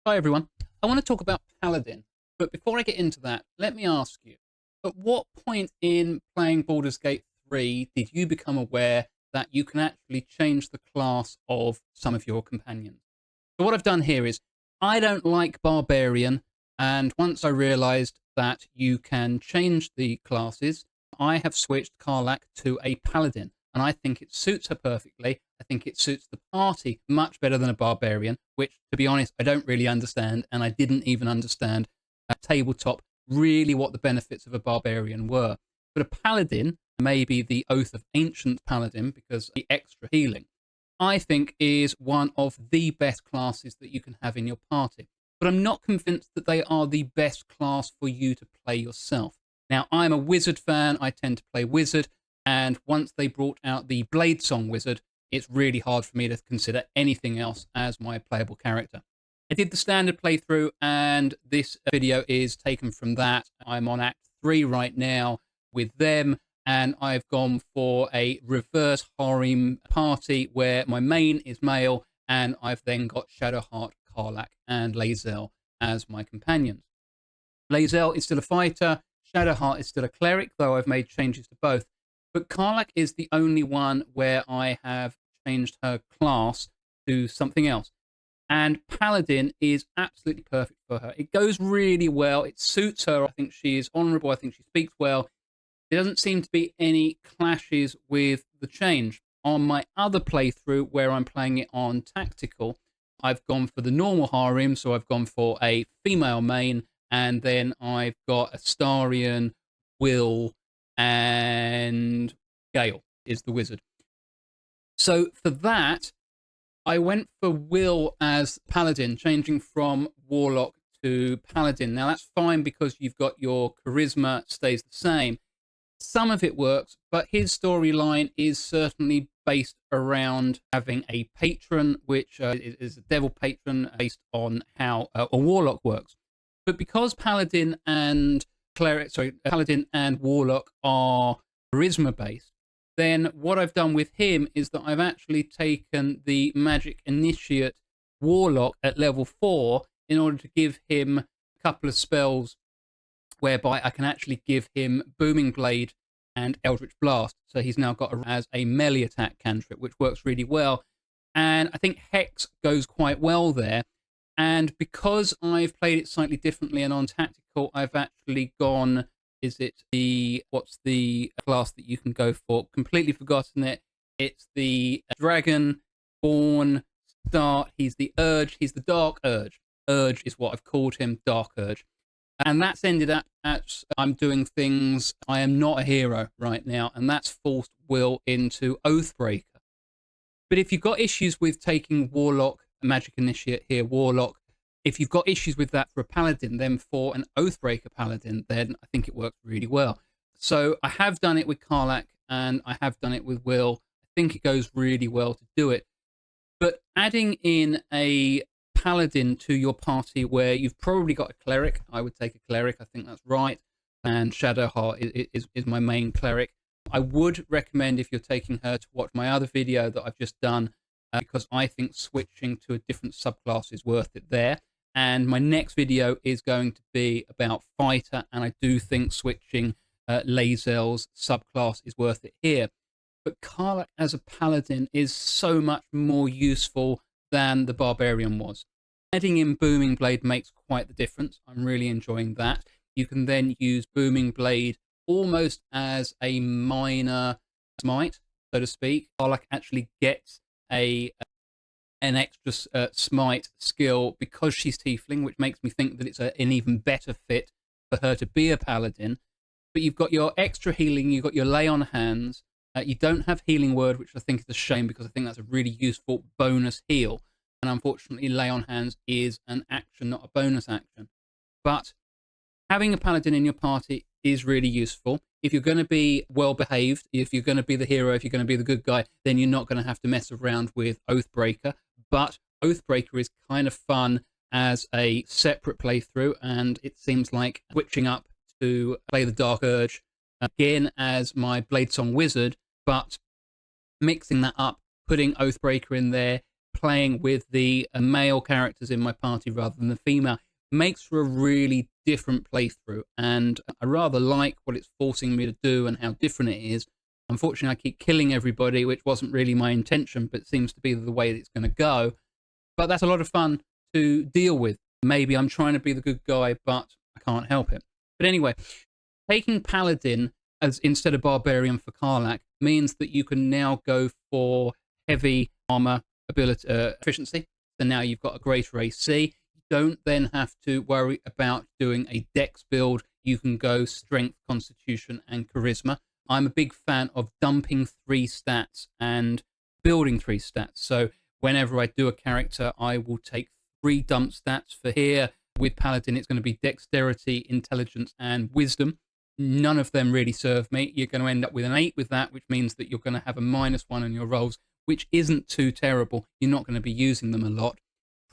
Hi everyone. I want to talk about Paladin, but before I get into that, let me ask you, at what point in playing Baldur's Gate 3 did you become aware that you can actually change the class of some of your companions? So what I've done here is, I don't like Barbarian, and once I realized that you can change the classes, I have switched Karlach to a Paladin, and I think it suits her perfectly. I think it suits the party much better than a Barbarian, which, to be honest, I don't really understand, and I didn't even understand at tabletop really what the benefits of a Barbarian were. But a Paladin, maybe the Oath of Ancient Paladin, because the extra healing, I think is one of the best classes that you can have in your party. But I'm not convinced that they are the best class for you to play yourself. Now, I'm a Wizard fan. I tend to play Wizard. And once they brought out the Bladesong Wizard, it's really hard for me to consider anything else as my playable character. I did the standard playthrough, and this video is taken from that. I'm on Act 3 right now with them, and I've gone for a reverse harem party where my main is male, and I've then got Shadowheart, Karlach, and Lae'zel as my companions. Lae'zel is still a fighter, Shadowheart is still a cleric, though I've made changes to both. But Karlach is the only one where I have changed her class to something else. And Paladin is absolutely perfect for her. It goes really well. It suits her. I think she is honourable. I think she speaks well. There doesn't seem to be any clashes with the change. On my other playthrough, where I'm playing it on tactical, I've gone for the normal harem. So I've gone for a female main, and then I've got Astarion, Will, and Gale is the wizard. So for that, I went for Will as Paladin, changing from Warlock to Paladin. Now that's fine because you've got your charisma stays the same. Some of it works, but his storyline is certainly based around having a patron, which is a devil patron based on how a Warlock works. But because Paladin and Paladin and Warlock are charisma based, then what I've done with him is that I've actually taken the Magic Initiate Warlock at level 4 in order to give him a couple of spells whereby I can actually give him Booming Blade and Eldritch Blast. So he's now got as a melee attack cantrip, which works really well. And I think Hex goes quite well there. And because I've played it slightly differently and on tactical, I've actually gone, what's the class that you can go for? Completely forgotten it. It's the Dragon Born Start. He's the Urge. He's the Dark Urge. Urge is what I've called him, Dark Urge. And that's ended up at I'm doing things. I am not a hero right now, and that's forced Will into Oathbreaker. But if you've got issues with taking Warlock, Magic Initiate here, Warlock, if you've got issues with that for a Paladin, then for an Oathbreaker Paladin, then I think it works really well. So I have done it with Karlach, and I have done it with Will. I think it goes really well to do it. But adding in a Paladin to your party where you've probably got a cleric, I would take a cleric, I think that's right, and Shadowheart is my main cleric. I would recommend, if you're taking her, to watch my other video that I've just done, because I think switching to a different subclass is worth it there. And my next video is going to be about fighter, and I do think switching Lae'zel's subclass is worth it here. But Karlach as a Paladin is so much more useful than the Barbarian was. Adding in Booming Blade makes quite the difference. I'm really enjoying that. You can then use Booming Blade almost as a minor smite, so to speak. Karlach actually gets an extra smite skill because she's tiefling, which makes me think that it's an even better fit for her to be a Paladin. But you've got your extra healing, you've got your lay on hands. You don't have healing word, which I think is a shame because I think that's a really useful bonus heal. And unfortunately, lay on hands is an action, not a bonus action. But having a Paladin in your party is really useful. If you're going to be well behaved, if you're going to be the hero, if you're going to be the good guy, then you're not going to have to mess around with Oathbreaker. But Oathbreaker is kind of fun as a separate playthrough, and it seems like switching up to play the Dark Urge again as my Bladesong Wizard, but mixing that up, putting Oathbreaker in there, playing with the male characters in my party rather than the female makes for a really different playthrough, and I rather like what it's forcing me to do and how different it is. Unfortunately, I keep killing everybody, which wasn't really my intention, but seems to be the way it's going to go. But that's a lot of fun to deal with. Maybe I'm trying to be the good guy, but I can't help it. But anyway, taking Paladin as instead of Barbarian for Karlach means that you can now go for heavy armor ability efficiency. So now you've got a greater AC. You don't then have to worry about doing a dex build. You can go strength, constitution, and charisma. I'm a big fan of dumping 3 stats and building 3 stats. So whenever I do a character, I will take 3 dump stats. For here, with Paladin, it's going to be dexterity, intelligence, and wisdom. None of them really serve me. You're going to end up with an 8 with that, which means that you're going to have a -1 on your rolls, which isn't too terrible. You're not going to be using them a lot.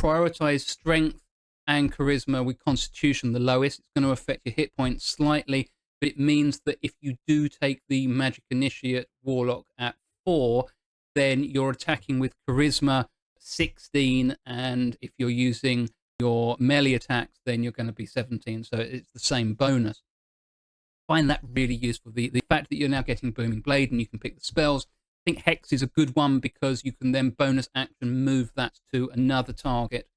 Prioritize strength and charisma with constitution the lowest. It's going to affect your hit points slightly, but it means that if you do take the magic initiate warlock at 4, then you're attacking with charisma 16, and if you're using your melee attacks, then you're going to be 17, so it's the same bonus. Find that really useful. The fact that you're now getting Booming Blade and you can pick the spells. I think Hex is a good one because you can then bonus action move that to another target.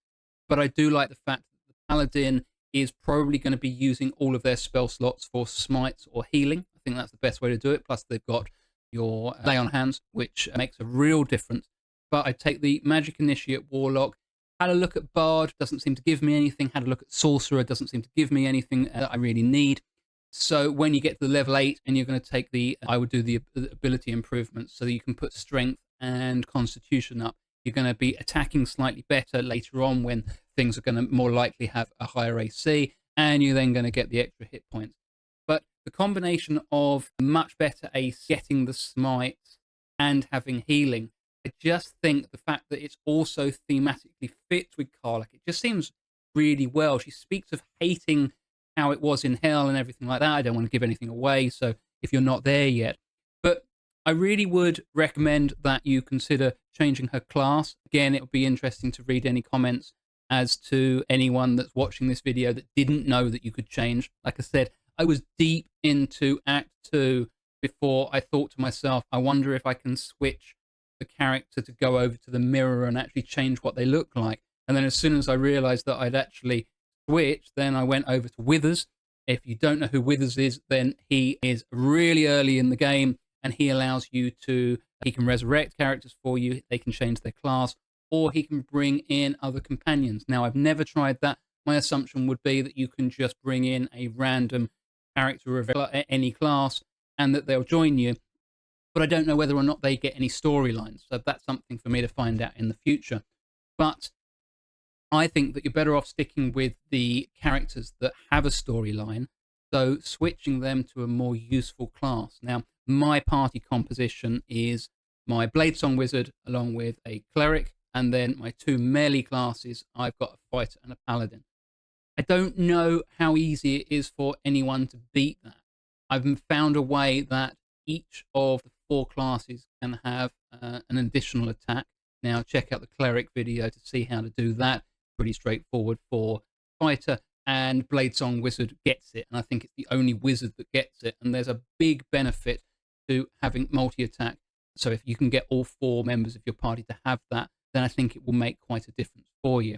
But I do like the fact that the Paladin is probably going to be using all of their spell slots for smites or healing. I think that's the best way to do it. Plus they've got your lay on hands, which makes a real difference. But I take the Magic Initiate Warlock. Had a look at Bard, doesn't seem to give me anything. Had a look at Sorcerer, doesn't seem to give me anything that I really need. So when you get to the level 8 and you're going to take I would do the ability improvements so that you can put strength and constitution up. You're going to be attacking slightly better later on when things are going to more likely have a higher AC, and you're then going to get the extra hit points. But the combination of much better AC, getting the smites, and having healing, I just think the fact that it's also thematically fit with Karlach, it just seems really well. She speaks of hating how it was in hell and everything like that. I don't want to give anything away, so if you're not there yet. But I really would recommend that you consider changing her class. Again, it would be interesting to read any comments as to anyone that's watching this video that didn't know that you could change. Like I said, I was deep into Act 2 before I thought to myself, I wonder if I can switch the character to go over to the mirror and actually change what they look like. And then as soon as I realized that I'd actually switched, then I went over to Withers. If you don't know who Withers is, then he is really early in the game, and he allows you to, he can resurrect characters for you, they can change their class, or he can bring in other companions. Now, I've never tried that. My assumption would be that you can just bring in a random character of any class and that they'll join you. But I don't know whether or not they get any storylines. So that's something for me to find out in the future. But I think that you're better off sticking with the characters that have a storyline, so switching them to a more useful class. Now, my party composition is my Bladesong Wizard along with a Cleric, and then my 2 melee classes, I've got a Fighter and a Paladin. I don't know how easy it is for anyone to beat that. I've found a way that each of the 4 classes can have an additional attack. Now, check out the Cleric video to see how to do that. Pretty straightforward for Fighter, and Bladesong Wizard gets it, and I think it's the only wizard that gets it, and there's a big benefit to having multi-attack. So if you can get all 4 members of your party to have that, then I think it will make quite a difference for you.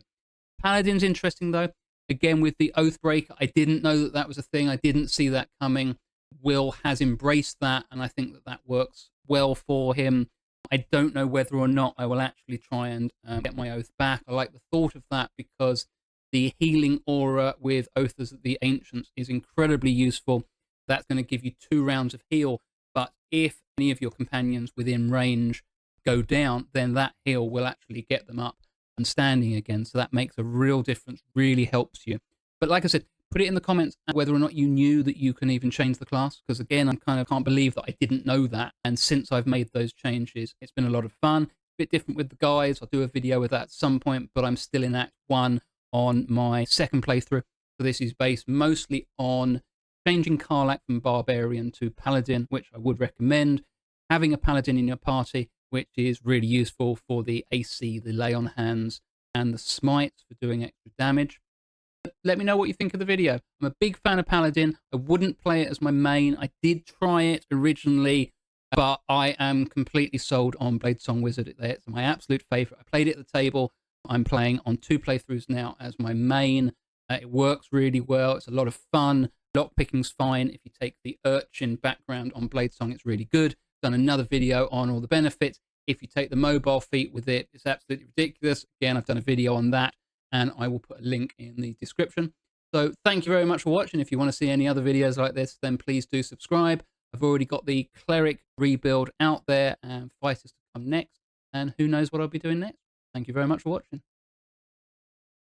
Paladin's interesting though. Again, with the Oathbreaker, I didn't know that that was a thing. I didn't see that coming. Will has embraced that, and I think that that works well for him. I don't know whether or not I will actually try and get my oath back. I like the thought of that because the healing aura with Oath of the Ancients is incredibly useful. That's going to give you 2 rounds of heal, but if any of your companions within range go down, then that heal will actually get them up and standing again. So that makes a real difference, really helps you. But like I said, put it in the comments whether or not you knew that you can even change the class, because again, I kind of can't believe that I didn't know that. And since I've made those changes, it's been a lot of fun. A bit different with the guys. I'll do a video with that at some point, but I'm still in Act 1 on my 2nd playthrough. So this is based mostly on changing Karlach from Barbarian to Paladin, which I would recommend. Having a Paladin in your party which is really useful for the AC, the lay on hands, and the smites for doing extra damage. Let me know what you think of the video. I'm a big fan of Paladin. I wouldn't play it as my main. I did try it originally, but I am completely sold on Bladesong Wizard. It's my absolute favorite. I played it at the table. I'm playing on 2 playthroughs now as my main. It works really well. It's a lot of fun. Lockpicking's fine. If you take the urchin background on Bladesong, it's really good. Done another video on all the benefits. If you take the mobile feat with it, it's absolutely ridiculous. Again, I've done a video on that, and I will put a link in the description. So thank you very much for watching. If you want to see any other videos like this, then please do subscribe. I've already got the Cleric rebuild out there and fighters to come next, and who knows what I'll be doing next. Thank you very much for watching.